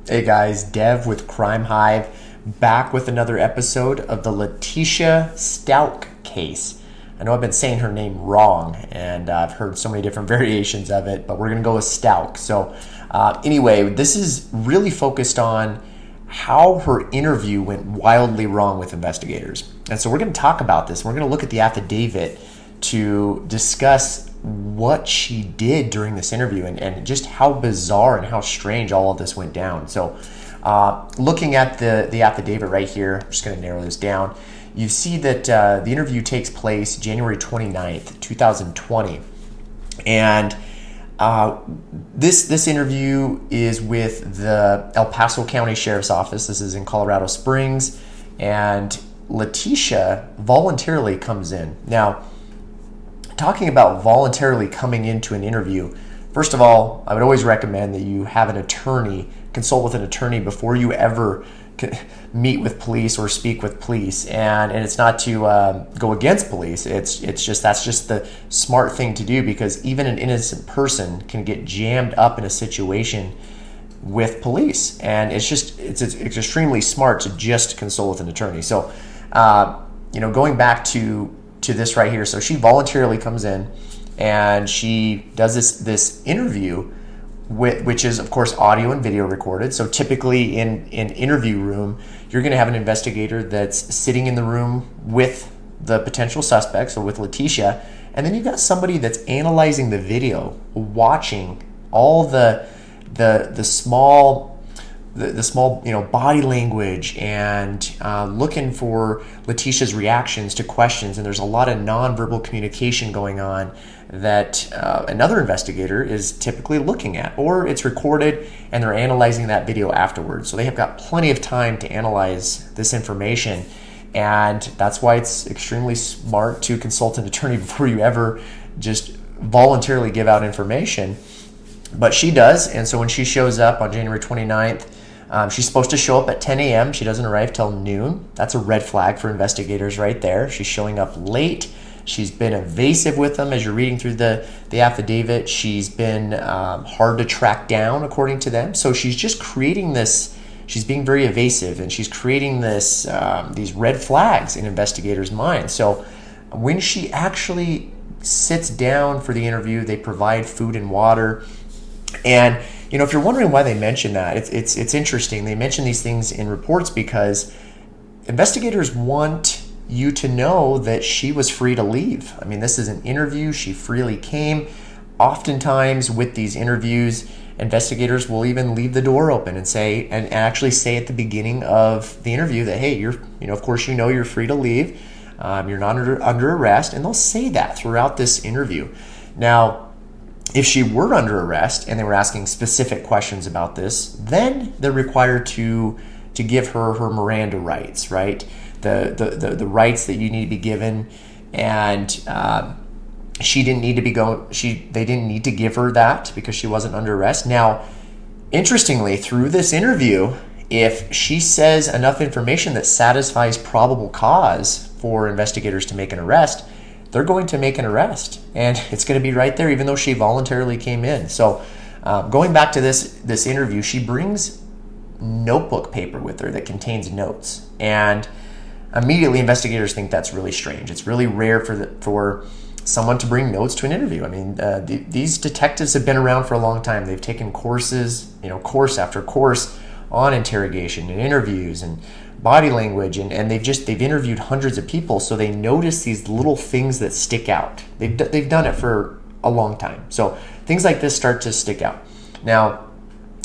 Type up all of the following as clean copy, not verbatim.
Hey guys, Dev with Crime Hive, back with another episode of the Letecia Stauch case. I know I've been saying her name wrong, and I've heard so many different variations of it, but we're going to go with Stauch. So anyway, this is really focused on how her interview went wildly wrong with investigators. And so we're going to talk about this. We're going to look at the affidavit to discuss what she did during this interview and just how bizarre and how strange all of this went down. So looking at the affidavit right here, I'm just going to narrow this down. You see that the interview takes place January 29th, 2020. And this interview is with the El Paso County Sheriff's Office. This is in Colorado Springs. And Leticia voluntarily comes in. Now, talking about voluntarily coming into an interview, first of all, I would always recommend that you have an attorney, consult with an attorney before you ever meet with police or speak with police. And it's not to go against police. It's just that's just the smart thing to do, because even an innocent person can get jammed up in a situation with police, and it's extremely smart to just consult with an attorney. So going back to this right here. So she voluntarily comes in and she does this interview, which is of course audio and video recorded. So typically in an interview room, you're going to have an investigator that's sitting in the room with the potential suspect, so with Leticia, and then you've got somebody that's analyzing the video, watching all the small body language and looking for Leticia's reactions to questions. And there's a lot of nonverbal communication going on that another investigator is typically looking at, or it's recorded and they're analyzing that video afterwards. So they have got plenty of time to analyze this information. And that's why it's extremely smart to consult an attorney before you ever just voluntarily give out information. But she does. And so when she shows up on January 29th, she's supposed to show up at 10 a.m. She doesn't arrive till noon. That's a red flag for investigators right there. She's showing up late. She's been evasive with them as you're reading through the affidavit. She's been hard to track down, according to them. So she's just creating this, she's being very evasive, and she's creating these red flags in investigators' minds. So when she actually sits down for the interview, they provide food and water. And if you're wondering why they mention that, it's interesting. They mention these things in reports because investigators want you to know that she was free to leave. I mean, this is an interview. She freely came. Oftentimes with these interviews, investigators will even leave the door open and actually say at the beginning of the interview that, hey, of course you're free to leave. You're not under arrest. And they'll say that throughout this interview. Now, if she were under arrest and they were asking specific questions about this, then they're required to give her Miranda rights, right? The rights that you need to be given, and they didn't need to give her that because she wasn't under arrest. Now, interestingly, through this interview, if she says enough information that satisfies probable cause for investigators to make an arrest, they're going to make an arrest, and it's going to be right there, even though she voluntarily came in. So going back to this interview, she brings notebook paper with her that contains notes, and immediately investigators think that's really strange. It's really rare for someone to bring notes to an interview. I mean, these detectives have been around for a long time. They've taken courses, course after course on interrogation and interviews and body language, and they've interviewed hundreds of people, so they notice these little things that stick out. They've done it for a long time, so things like this start to stick out. Now,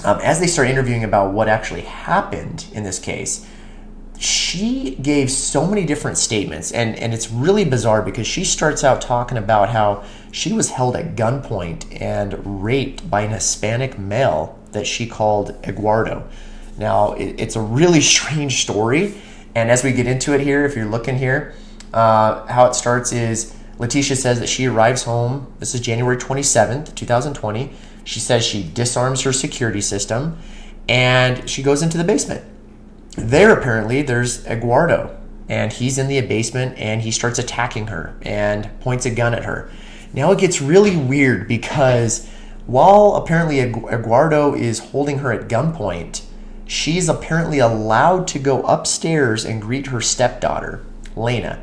as they start interviewing about what actually happened in this case, she gave so many different statements, and it's really bizarre because she starts out talking about how she was held at gunpoint and raped by an Hispanic male that she called Eduardo. Now, it's a really strange story, and as we get into it here, if you're looking here, how it starts is Leticia says that she arrives home. This is January 27th, 2020. She says she disarms her security system, and she goes into the basement. There, apparently, there's Eduardo, and he's in the basement, and he starts attacking her and points a gun at her. Now it gets really weird because while apparently Eduardo is holding her at gunpoint, she's apparently allowed to go upstairs and greet her stepdaughter, Lena,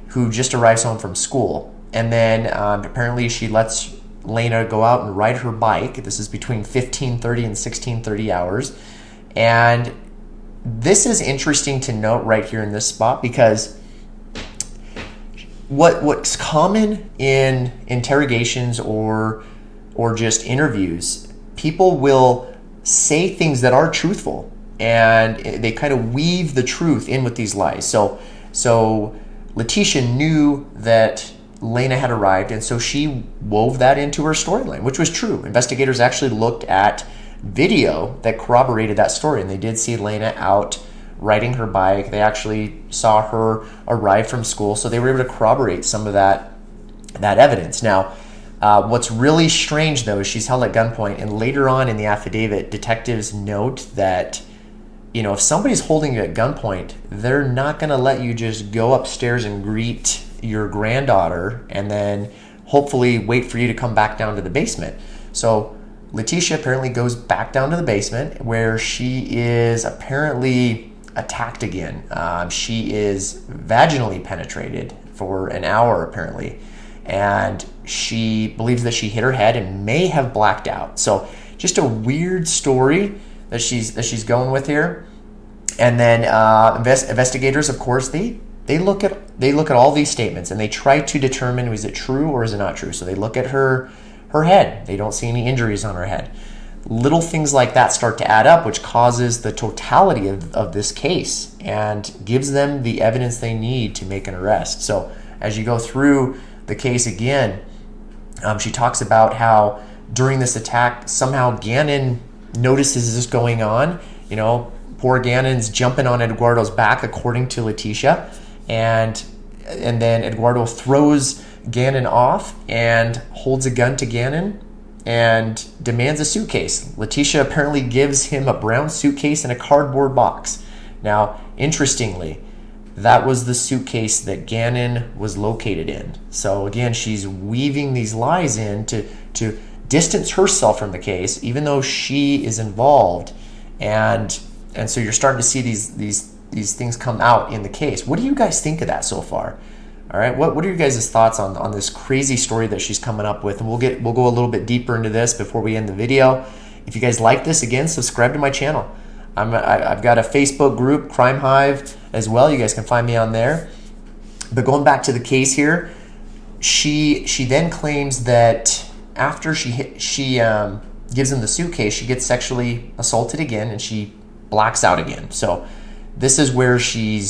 who just arrives home from school. And then apparently she lets Lena go out and ride her bike. This is between 15:30 and 16:30 hours. And this is interesting to note right here in this spot, because what's common in interrogations or just interviews, people will say things that are truthful, and they kind of weave the truth in with these lies. So Leticia knew that Lena had arrived, and so she wove that into her storyline, which was true. Investigators actually looked at video that corroborated that story, and they did see Lena out riding her bike. They actually saw her arrive from school, so they were able to corroborate some of that evidence. Now, what's really strange, though, is she's held at gunpoint, and later on in the affidavit, detectives note that, if somebody's holding you at gunpoint, they're not going to let you just go upstairs and greet your granddaughter and then hopefully wait for you to come back down to the basement. So Leticia apparently goes back down to the basement, where she is apparently attacked again. She is vaginally penetrated for an hour, apparently, and she believes that she hit her head and may have blacked out. So just a weird story that she's going with here. And then investigators, of course, they look at all these statements, and they try to determine, is it true or is it not true. So they look at her head. They don't see any injuries on her head. Little things like that start to add up, which causes the totality of this case and gives them the evidence they need to make an arrest. So as you go through the case again, she talks about how during this attack, somehow Gannon notices this going on. Poor Gannon's jumping on Eduardo's back, according to Leticia, and then Eduardo throws Gannon off and holds a gun to Gannon and demands a suitcase. Leticia apparently gives him a brown suitcase and a cardboard box. Now, interestingly, that was the suitcase that Gannon was located in. So again, she's weaving these lies in to distance herself from the case, even though she is involved. And so you're starting to see these things come out in the case. What do you guys think of that so far? All right, what are your guys' thoughts on this crazy story that she's coming up with? And we'll go a little bit deeper into this before we end the video. If you guys like this, again, subscribe to my channel. I've got a Facebook group, Crime Hive, as well. You guys can find me on there. But going back to the case here, she then claims that after she gives him the suitcase, she gets sexually assaulted again, and she blacks out again. So this is where she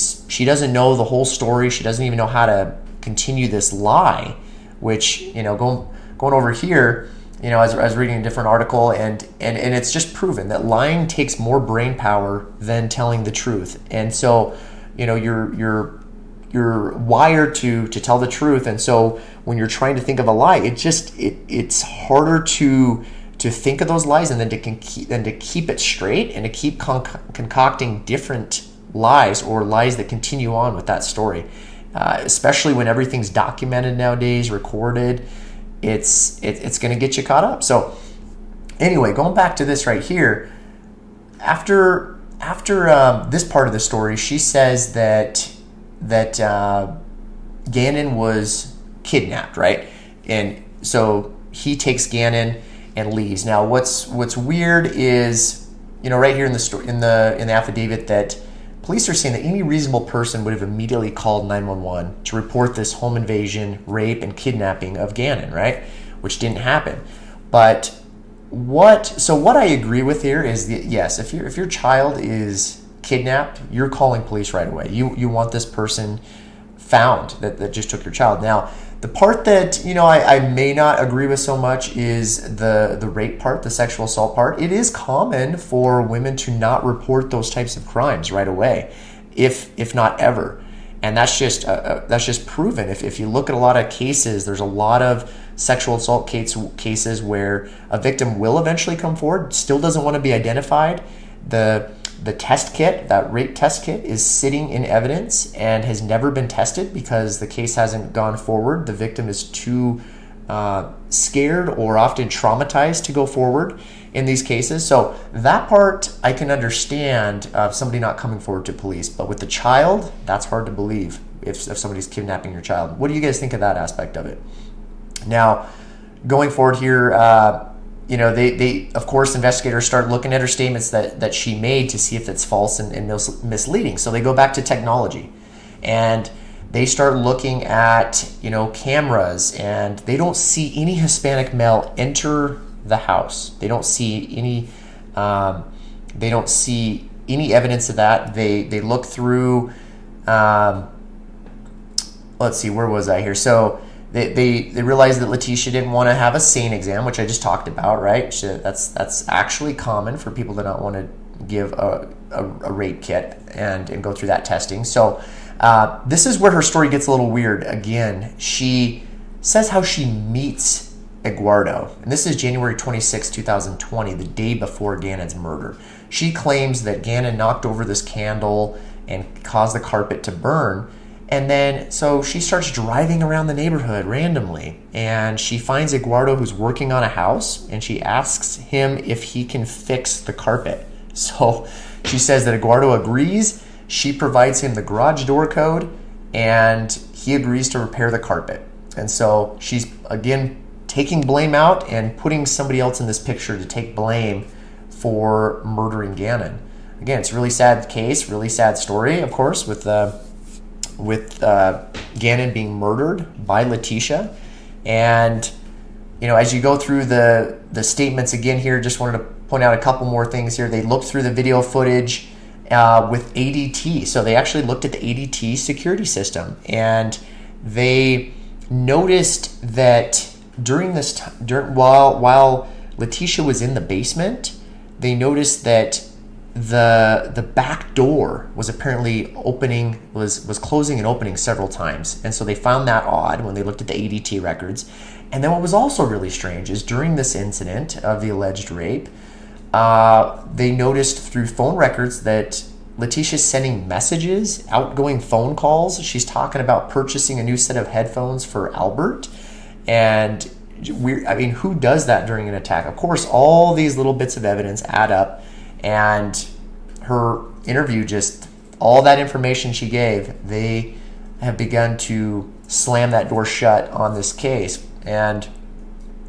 doesn't know the whole story. She doesn't even know how to continue this lie, which, going over here, as I was reading a different article, and it's just proven that lying takes more brain power than telling the truth. And so, you're wired to tell the truth. And so when you're trying to think of a lie, it's harder to think of those lies and then to keep it straight and to keep concocting different lies or lies that continue on with that story, especially when everything's documented nowadays, recorded. It's going to get you caught up. So anyway, going back to this right here, after this part of the story, she says that Gannon was kidnapped, right? And so he takes Gannon and leaves. Now, what's weird is, right here in the story, in the affidavit, that police are saying that any reasonable person would have immediately called 911 to report this home invasion, rape, and kidnapping of Gannon, right? Which didn't happen. But what I agree with here is that, yes, if your child is kidnapped, you're calling police right away. You want this person found that just took your child. Now, the part that I may not agree with so much is the rape part, the sexual assault part. It is common for women to not report those types of crimes right away, if not ever, and that's just proven. If you look at a lot of cases, there's a lot of sexual assault cases where a victim will eventually come forward, still doesn't want to be identified. The test kit, that rape test kit, is sitting in evidence and has never been tested because the case hasn't gone forward. The victim is too scared or often traumatized to go forward. in these cases. So that part I can understand of somebody not coming forward to police, but with the child, that's hard to believe if somebody's kidnapping your child. What do you guys think of that aspect of it? Now, going forward here, they of course, investigators start looking at her statements that she made to see if it's false and misleading. So they go back to technology, and they start looking at cameras, and they don't see any Hispanic male enter the house. They don't see any. They don't see any evidence of that. They look through. Let's see, where was I here? So they realized that Leticia didn't want to have a SANE exam, which I just talked about, right? That's actually common for people to not want to give a rape kit and go through that testing. So this is where her story gets a little weird. Again, she says how she meets Eduardo, and this is January 26, 2020, the day before Gannon's murder. She claims that Gannon knocked over this candle and caused the carpet to burn. And then, so she starts driving around the neighborhood randomly, and she finds Eduardo, who's working on a house, and she asks him if he can fix the carpet. So she says that Eduardo agrees. She provides him the garage door code, and he agrees to repair the carpet. And so she's, again, taking blame out and putting somebody else in this picture to take blame for murdering Gannon. Again, it's a really sad case, really sad story, of course, with Gannon being murdered by Leticia. And as you go through the statements again here, just wanted to point out a couple more things here. They looked through the video footage with ADT. So they actually looked at the ADT security system, and they noticed that during this time, while Leticia was in the basement, they noticed that the back door was apparently was closing and opening several times. And so they found that odd when they looked at the ADT records. And then what was also really strange is during this incident of the alleged rape, they noticed through phone records that Leticia's sending messages, outgoing phone calls. She's talking about purchasing a new set of headphones for Albert. And who does that during an attack? Of course, all these little bits of evidence add up, and her interview, just all that information she gave, they have begun to slam that door shut on this case. And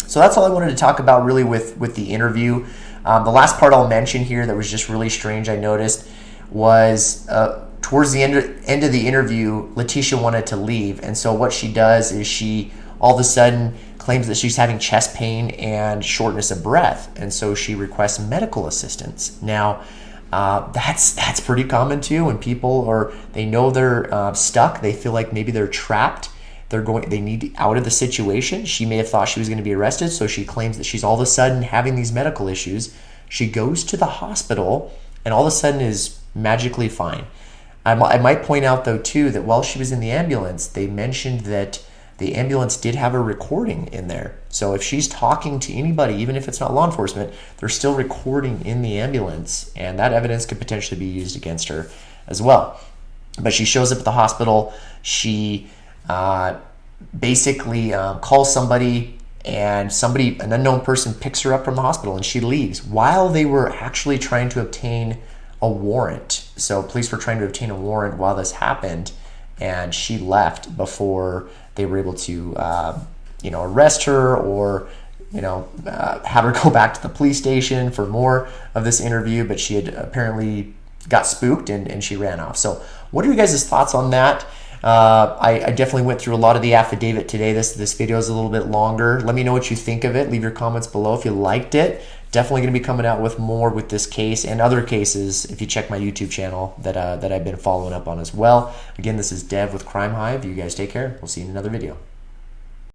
so that's all I wanted to talk about really with the interview. The last part I'll mention here that was just really strange, I noticed, was towards the end of the interview, Leticia wanted to leave. And so what she does is she all of a sudden claims that she's having chest pain and shortness of breath. And so she requests medical assistance. Now, that's pretty common too. When people they know they're stuck, they feel like maybe they're trapped, they need out of the situation. She may have thought she was going to be arrested, so she claims that she's all of a sudden having these medical issues. She goes to the hospital and all of a sudden is magically fine. I might point out though too that while she was in the ambulance, they mentioned that the ambulance did have a recording in there. So if she's talking to anybody, even if it's not law enforcement, they're still recording in the ambulance, and that evidence could potentially be used against her as well. But she shows up at the hospital. She basically calls somebody, and an unknown person picks her up from the hospital, and she leaves while they were actually trying to obtain a warrant. So police were trying to obtain a warrant while this happened, and she left before they were able to arrest her or have her go back to the police station for more of this interview. But she had apparently got spooked and she ran off. So what are your guys' thoughts on that? I definitely went through a lot of the affidavit today. This video is a little bit longer. Let me know what you think of it. Leave your comments below if you liked it. Definitely going to be coming out with more with this case and other cases if you check my YouTube channel that I've been following up on as well. Again, this is Dev with Crime Hive. You guys take care. We'll see you in another video.